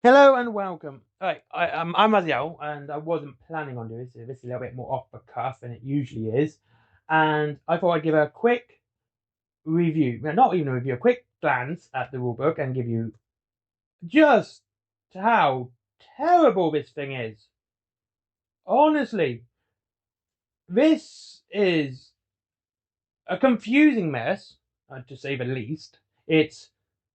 Hello and welcome. Right, I'm Raziel, and I wasn't planning on doing this. This is a little bit more off the cuff than it usually is, and I thought I'd give a quick review. Well, not even a review, a quick glance at the rulebook and give you just how terrible this thing is. Honestly, this is a confusing mess, to say the least. It's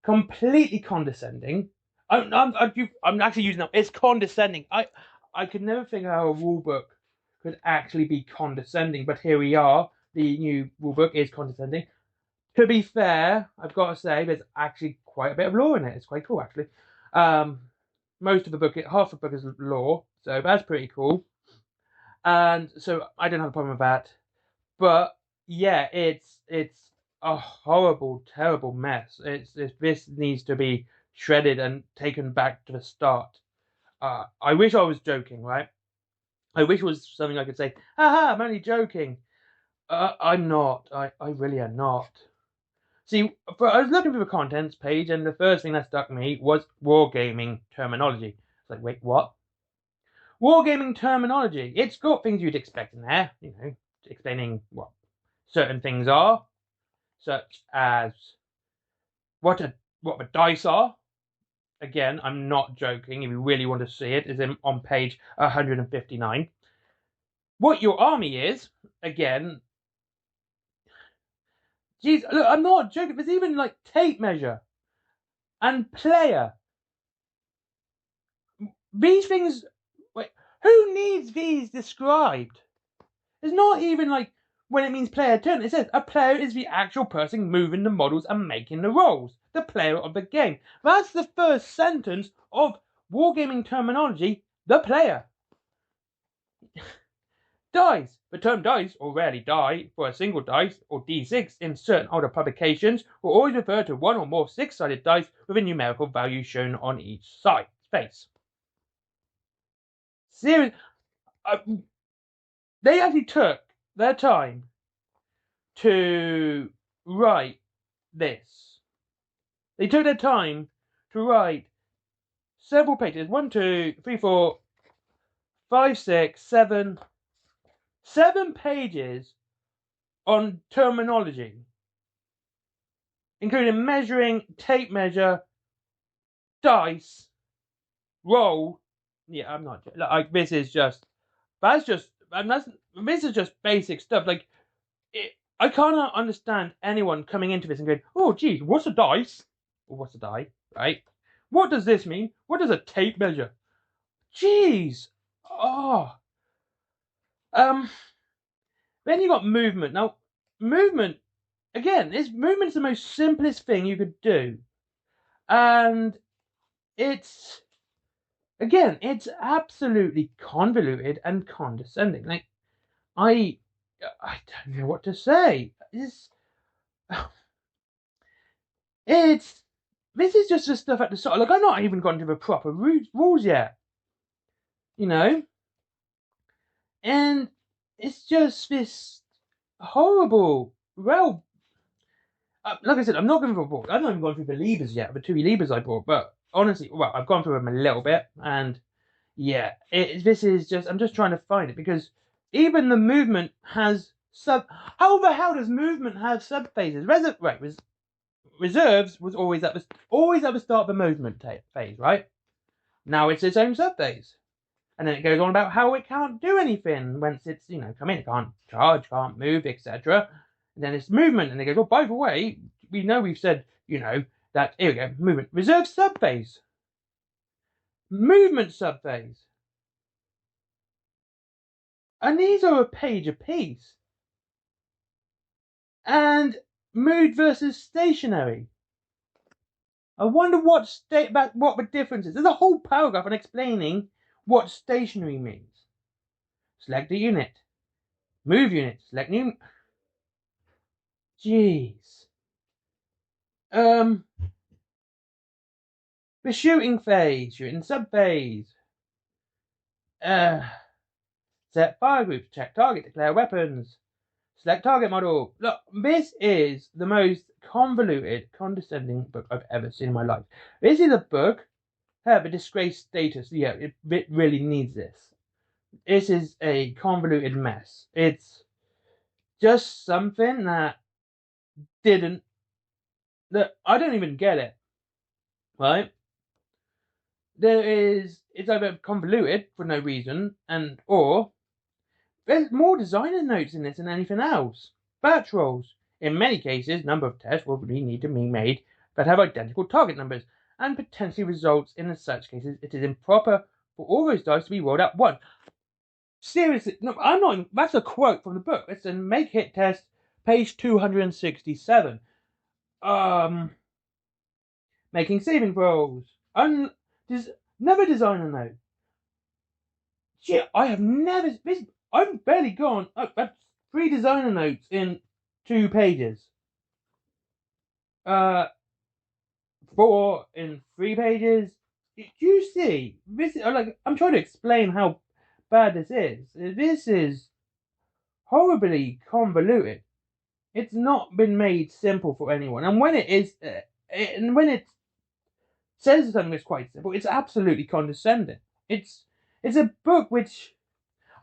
completely condescending. I'm actually using that. It's condescending. I could never think how a rule book could actually be condescending, but here we are. The new rule book is condescending. To be fair, I've got to say there's actually quite a bit of lore in it. It's quite cool, actually. Um, most of the book, half the book is lore, so that's pretty cool. And so I don't have a problem with that. But yeah, it's a horrible, terrible mess. This needs to be shredded and taken back to the start. I wish I was joking, right? I wish it was something I could say, haha, I'm only joking. I'm not. I really am not. See, I was looking through the contents page, and the first thing that struck me was wargaming terminology. It's like, wait, what? Wargaming terminology. It's got things you'd expect in there, explaining what certain things are, such as what the dice are. Again, I'm not joking. If you really want to see it, is on page 159. What your army is, again. Geez, look, I'm not joking. There's even like tape measure and player. These things. Wait, who needs these described? It's not even like when it means player turn. It says a player is the actual person moving the models and making the rolls. The player of the game. That's the first sentence of wargaming terminology. The player. Dice. The term dice, or rarely die, for a single dice, or D6, in certain older publications, will always refer to one or more six-sided dice with a numerical value shown on each side face. Seriously, they actually took their time to write this. They took their time to write several pages. 1, 2, 3, 4, 5, 6, 7. 7 pages on terminology, including measuring, tape measure, dice, roll. Yeah, I'm not like this is just this is just basic stuff. Like I cannot understand anyone coming into this and going, "Oh, geez, what's a dice? Or what's a die? Right? What does this mean? What does a tape measure? Jeez, oh, um." Then you got movement. Now, movement again. Movement's the most simplest thing you could do, and it's it's absolutely convoluted and condescending. Like I, I don't know what to say. It's this is just the stuff at the start. Like I've not even gone to the proper rules yet, you know, and it's just this horrible. Well, like I said, I'm not going through a book. I've not even gone through the levers yet, the 2 levers I bought. But honestly, well, I've gone through them a little bit, and yeah, this is just. I'm just trying to find it because even the movement has sub. How the hell does movement have sub phases? Reserves was always at the start of the movement phase, right? Now it's its own sub phase, and then it goes on about how it can't do anything once it's come in. It can't charge, can't move, etc. And then it's movement, and it goes. Oh, by the way, we know we've said that here we go. Movement reserve sub phase, movement sub phase, and these are a page apiece. And mood versus stationary. I wonder what the difference is. There's a whole paragraph on explaining what stationary means. Select a unit. Move unit. Select new. Jeez. The shooting phase, shooting subphase. Set fire groups. Check target. Declare weapons. Select target model. Look, this is the most convoluted, condescending book I've ever seen in my life. This is a book have a disgraced status. Yeah, it really needs this. This is a convoluted mess. It's just something that didn't. That I don't even get it. Right? It's either convoluted for no reason, or there's more designer notes in this than anything else. Batch rolls. In many cases, number of tests will really need to be made that have identical target numbers, and potentially results in such cases it is improper for all those dice to be rolled at once. Seriously, no, I'm not. That's a quote from the book. It's a make hit test, page 267. Making saving throws. Never designer note. Shit, I have never. I've barely gone. That's 3 designer notes in 2 pages. 4 in 3 pages. Do you see? I'm trying to explain how bad this is. This is horribly convoluted. It's not been made simple for anyone, and when it is, and when it says something that's quite simple, it's absolutely condescending. It's a book which,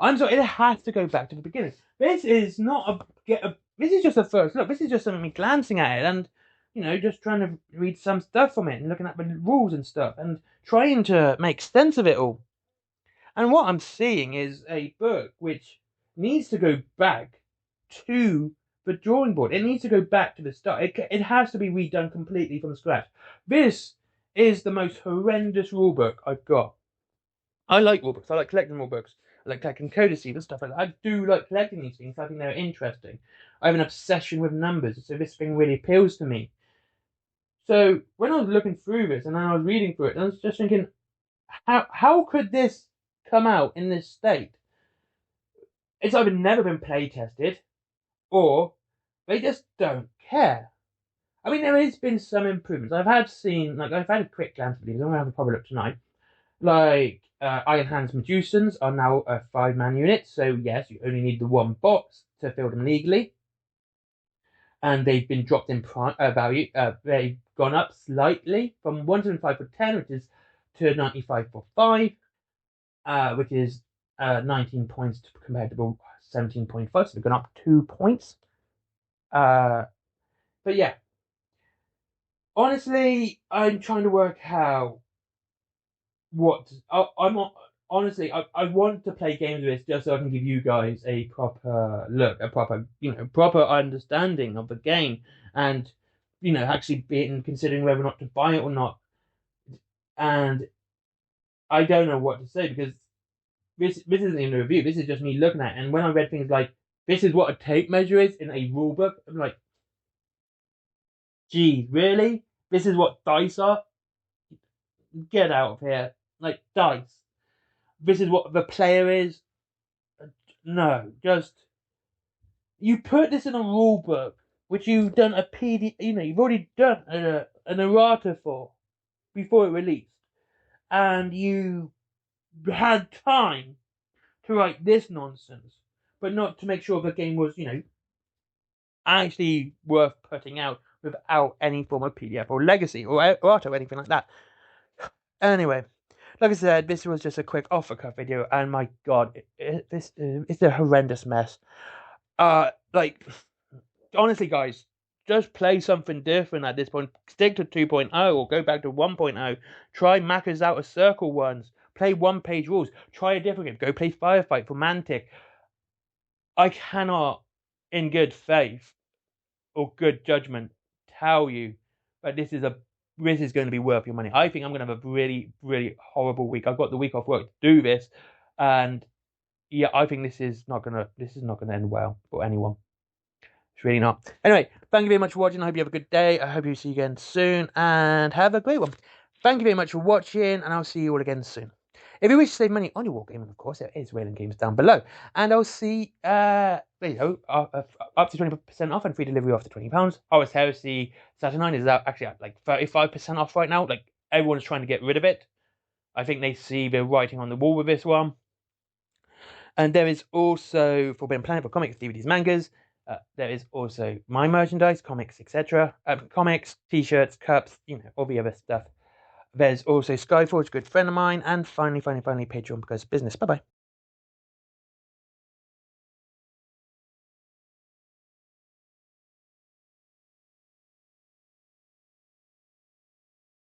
I'm sorry, it has to go back to the beginning. This is not this is just a first look. This is just me glancing at it and, just trying to read some stuff from it and looking at the rules and stuff and trying to make sense of it all. And what I'm seeing is a book which needs to go back to the drawing board. It needs to go back to the start. It has to be redone completely from scratch. This is the most horrendous rulebook I've got. I like rulebooks. I like collecting rulebooks. I like collecting codices and stuff like that. I do like collecting these things. I think they're interesting. I have an obsession with numbers, so this thing really appeals to me. So when I was looking through this and then I was reading through it, I was just thinking, how could this come out in this state? It's either never been play tested, or they just don't care. I mean, there has been some improvements. I've had a quick glance at these. I'm going to have a proper look tonight. Iron Hands Medusans are now a 5-man unit, so yes, you only need the 1 box to fill them legally. And they've been dropped in value. They've gone up slightly from 175 for 10, which is to 95 for 5, which is 19 points compared to 17.5, so they've gone up 2 points. But yeah, honestly, I'm trying to work out honestly, I want to play games with this just so I can give you guys a proper look, a proper understanding of the game, and actually considering whether or not to buy it or not. And I don't know what to say, because this isn't even a review. This is just me looking at it. And when I read things like, this is what a tape measure is in a rule book, I'm like, gee, really? This is what dice are? Get out of here. Like, dice. This is what the player is? No, just, you put this in a rule book, which you've done a PD, you've already done an errata for before it released, and you had time to write this nonsense, but not to make sure the game was, actually worth putting out without any form of PDF or legacy or errata or anything like that. Anyway, like I said, this was just a quick off-the-cuff video, and my god, this is a horrendous mess. Honestly, guys, just play something different at this point. Stick to 2.0 or go back to 1.0. Try Macca's Outer Circle ones. Play 1-page rules. Try a different game. Go play Firefight for Mantic. I cannot, in good faith or good judgment, tell you that this is going to be worth your money. I think I'm going to have a really, really horrible week. I've got the week off work to do this, and yeah, I think this is not going to end well for anyone. It's really not. Anyway, thank you very much for watching. I hope you have a good day. I hope you see you again soon, and have a great one. Thank you very much for watching, and I'll see you all again soon. If you wish to save money on your wargaming, of course, there is Whaling Games down below. And I'll see, up to 20% off and free delivery after £20. Horus Heresy Saturn 9 is actually at like 35% off right now. Like, everyone's trying to get rid of it. I think they see the writing on the wall with this one. And there is also Forbidden Planet for comics, DVDs, mangas. There is also my merchandise, comics, etc. Comics, t-shirts, cups, all the other stuff There's also Skyfall, a good friend of mine, and finally, Patreon because of business. Bye-bye.